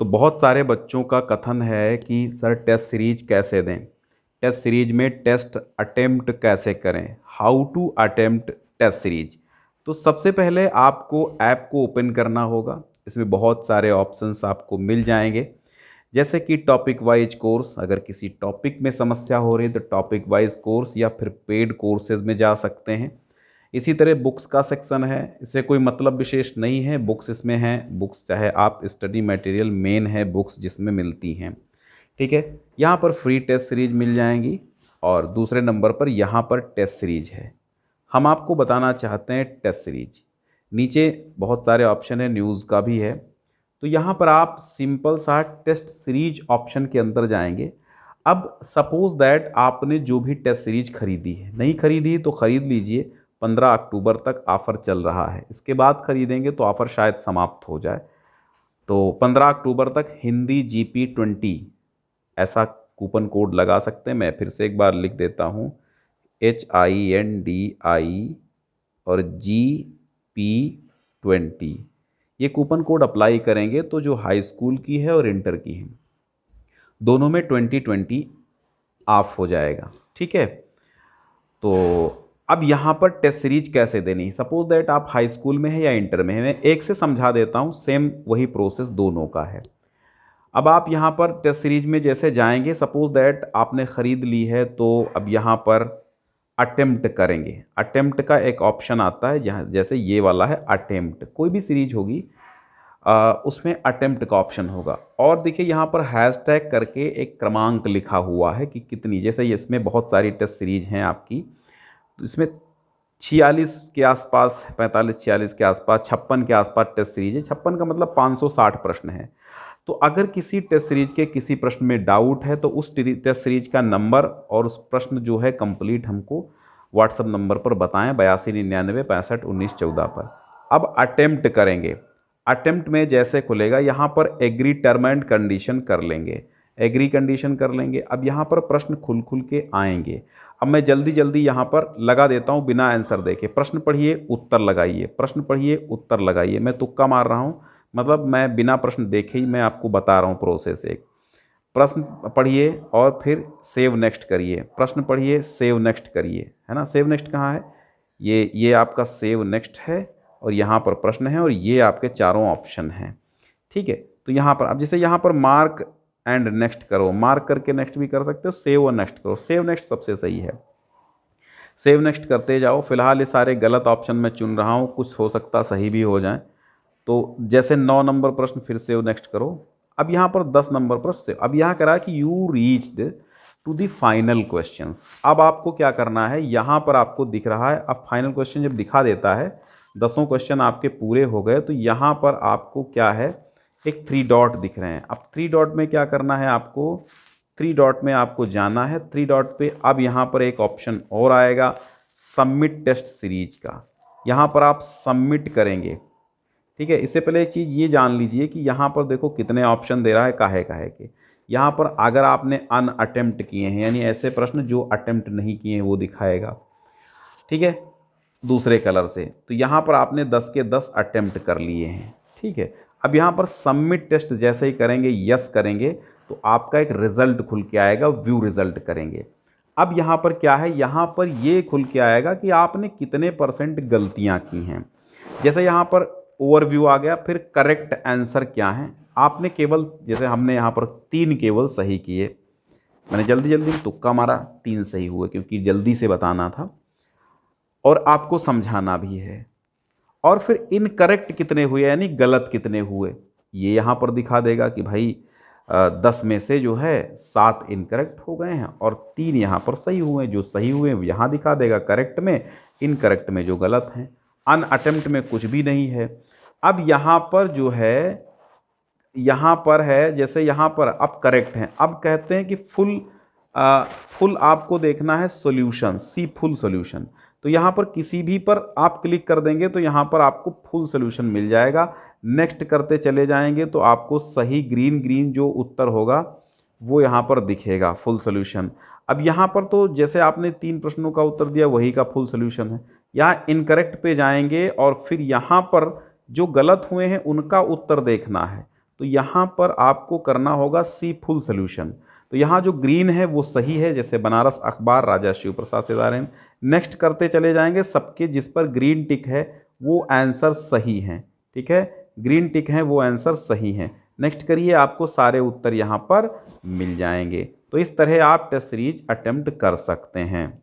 तो बहुत सारे बच्चों का कथन है कि सर टेस्ट सीरीज कैसे दें, टेस्ट सीरीज में टेस्ट अटेम्प्ट कैसे करें, how to attempt test series. तो सबसे पहले आपको ऐप को ओपन करना होगा। इसमें बहुत सारे ऑप्शंस आपको मिल जाएंगे, जैसे कि टॉपिक वाइज कोर्स। अगर किसी टॉपिक में समस्या हो रही है तो टॉपिक वाइज कोर्स या फिर पेड कोर्सेज में जा सकते हैं। इसी तरह बुक्स का सेक्शन है, इससे कोई मतलब विशेष नहीं है, बुक्स इसमें हैं। बुक्स चाहे आप स्टडी मटेरियल मेन है बुक्स जिसमें मिलती हैं, ठीक है। यहाँ पर फ्री टेस्ट सीरीज मिल जाएंगी और दूसरे नंबर पर यहाँ पर टेस्ट सीरीज है। हम आपको बताना चाहते हैं टेस्ट सीरीज। नीचे बहुत सारे ऑप्शन है, न्यूज़ का भी है। तो यहाँ पर आप सिंपल सा टेस्ट सीरीज ऑप्शन के अंदर जाएंगे। अब सपोज दैट आपने जो भी टेस्ट सीरीज खरीदी है, नहीं खरीदी तो खरीद लीजिए, 15 अक्टूबर तक ऑफ़र चल रहा है। इसके बाद खरीदेंगे तो ऑफ़र शायद समाप्त हो जाए। तो 15 अक्टूबर तक हिंदी GP20 ऐसा कूपन कोड लगा सकते हैं। मैं फिर से एक बार लिख देता हूँ, HINDI और GP20। ये कूपन कोड अप्लाई करेंगे तो जो हाई स्कूल की है और इंटर की है दोनों में 2020 ऑफ हो जाएगा, ठीक है। तो अब यहाँ पर टेस्ट सीरीज कैसे देनी, सपोज दैट आप हाई स्कूल में है या इंटर में है, मैं एक से समझा देता हूँ, सेम वही प्रोसेस दोनों का है। अब आप यहाँ पर टेस्ट सीरीज में जैसे जाएंगे, सपोज दैट आपने ख़रीद ली है, तो अब यहाँ पर अटेम्प्ट करेंगे। अटेम्प्ट का एक ऑप्शन आता है, जहाँ जैसे ये वाला है अटेम्प्ट, कोई भी सीरीज होगी उसमें अटेम्प्ट का ऑप्शन होगा। और देखिए यहाँ पर हैशटैग करके एक क्रमांक लिखा हुआ है कि कितनी, जैसे इसमें बहुत सारी टेस्ट सीरीज हैं आपकी, तो इसमें 46 के आसपास, 45-46 के आसपास, 56 के आसपास टेस्ट सीरीज है। 56 का मतलब 560 प्रश्न है। तो अगर किसी टेस्ट सीरीज के किसी प्रश्न में डाउट है तो उस टेस्ट सीरीज का नंबर और उस प्रश्न जो है कंप्लीट हमको व्हाट्सएप नंबर पर बताएं, 8299651914 पर। अब अटेम्प्ट करेंगे। अटेम्प्ट में जैसे खुलेगा यहाँ पर एग्री टर्म एंड कंडीशन कर लेंगे, एग्री कंडीशन कर लेंगे। अब यहाँ पर प्रश्न खुल खुल के आएंगे। अब मैं जल्दी जल्दी यहाँ पर लगा देता हूँ बिना आंसर देखे। प्रश्न पढ़िए उत्तर लगाइए, प्रश्न पढ़िए उत्तर लगाइए। मैं तुक्का मार रहा हूँ, मतलब मैं बिना प्रश्न देखे ही मैं आपको बता रहा हूँ प्रोसेस। एक प्रश्न पढ़िए और फिर सेव नेक्स्ट करिए, प्रश्न पढ़िए सेव नेक्स्ट करिए, है ना। सेव नेक्स्ट कहाँ है, ये आपका सेव नेक्स्ट है और यहाँ पर प्रश्न है और ये आपके चारों ऑप्शन हैं, ठीक है। तो यहाँ पर अब जैसे यहाँ पर मार्क एंड नेक्स्ट करो, मार्क करके नेक्स्ट भी कर सकते हो, सेव और नेक्स्ट करो। सेव नेक्स्ट सबसे सही है, सेव नेक्स्ट करते जाओ। फिलहाल ये सारे गलत ऑप्शन मैं चुन रहा हूँ, कुछ हो सकता सही भी हो जाए। तो जैसे 9 नंबर प्रश्न फिर सेव नेक्स्ट करो। अब यहाँ पर 10 नंबर प्रश्न सेव। अब यहाँ करा कि you reached to the final questions. अब आपको क्या करना है, यहाँ पर आपको दिख रहा है, अब फाइनल क्वेश्चन जब दिखा देता है, 10 क्वेश्चन आपके पूरे हो गए, तो यहाँ पर आपको क्या है, एक 3 डॉट दिख रहे हैं। अब 3 डॉट में क्या करना है आपको, 3 डॉट में आपको जाना है। 3 डॉट पे अब यहाँ पर एक ऑप्शन और आएगा, सबमिट टेस्ट सीरीज का। यहाँ पर आप सबमिट करेंगे, ठीक है। इससे पहले एक चीज़ ये जान लीजिए कि यहाँ पर देखो कितने ऑप्शन दे रहा है काहे काहे के। यहाँ पर अगर आपने अनअटेम्प्ट किए हैं, यानी ऐसे प्रश्न जो अटेम्प्ट नहीं किए हैं, वो दिखाएगा, ठीक है, दूसरे कलर से। तो यहाँ पर आपने 10 के 10 अटेम्प्ट कर लिए हैं, ठीक है। अब यहाँ पर सबमिट टेस्ट जैसे ही करेंगे, यस करेंगे, तो आपका एक रिज़ल्ट खुल के आएगा, व्यू रिज़ल्ट करेंगे। अब यहाँ पर क्या है, यहाँ पर ये खुल के आएगा कि आपने कितने % गलतियाँ की हैं। जैसे यहाँ पर ओवरव्यू आ गया, फिर करेक्ट आंसर क्या है। आपने केवल, जैसे हमने यहाँ पर 3 केवल सही किए, मैंने जल्दी जल्दी तुक्का मारा, 3 सही हुए क्योंकि जल्दी से बताना था और आपको समझाना भी है। और फिर इनकरेक्ट कितने हुए, यानी गलत कितने हुए, ये यहाँ पर दिखा देगा कि भाई 10 में से जो है 7 इनकरेक्ट हो गए हैं और 3 यहाँ पर सही हुए हैं। जो सही हुए हैं यहाँ दिखा देगा करेक्ट में, इनकरेक्ट में जो गलत हैं। अनअटेम्प्ट में कुछ भी नहीं है। अब यहाँ पर जो है, यहाँ पर है, जैसे यहाँ पर अब करेक्ट हैं। अब कहते हैं कि फुल आपको देखना है सॉल्यूशन, सी फुल सॉल्यूशन। तो यहाँ पर किसी भी पर आप क्लिक कर देंगे तो यहाँ पर आपको फुल सॉल्यूशन मिल जाएगा। नेक्स्ट करते चले जाएंगे तो आपको सही ग्रीन जो उत्तर होगा वो यहाँ पर दिखेगा, फुल सॉल्यूशन। अब यहाँ पर तो जैसे आपने 3 प्रश्नों का उत्तर दिया वही का फुल सॉल्यूशन है। यहाँ इनकरेक्ट पे जाएंगे और फिर यहाँ पर जो गलत हुए हैं उनका उत्तर देखना है। तो यहाँ पर आपको करना होगा सी फुल सोल्यूशन। तो यहाँ जो ग्रीन है वो सही है, जैसे बनारस अखबार, राजा शिव प्रसाद सिदारेन। नेक्स्ट करते चले जाएंगे, सबके जिस पर ग्रीन टिक है वो आंसर सही है। ठीक है, ग्रीन टिक है वो आंसर सही है। नेक्स्ट करिए, आपको सारे उत्तर यहाँ पर मिल जाएंगे। तो इस तरह आप टेस्ट सीरीज अटेम्प्ट कर सकते हैं।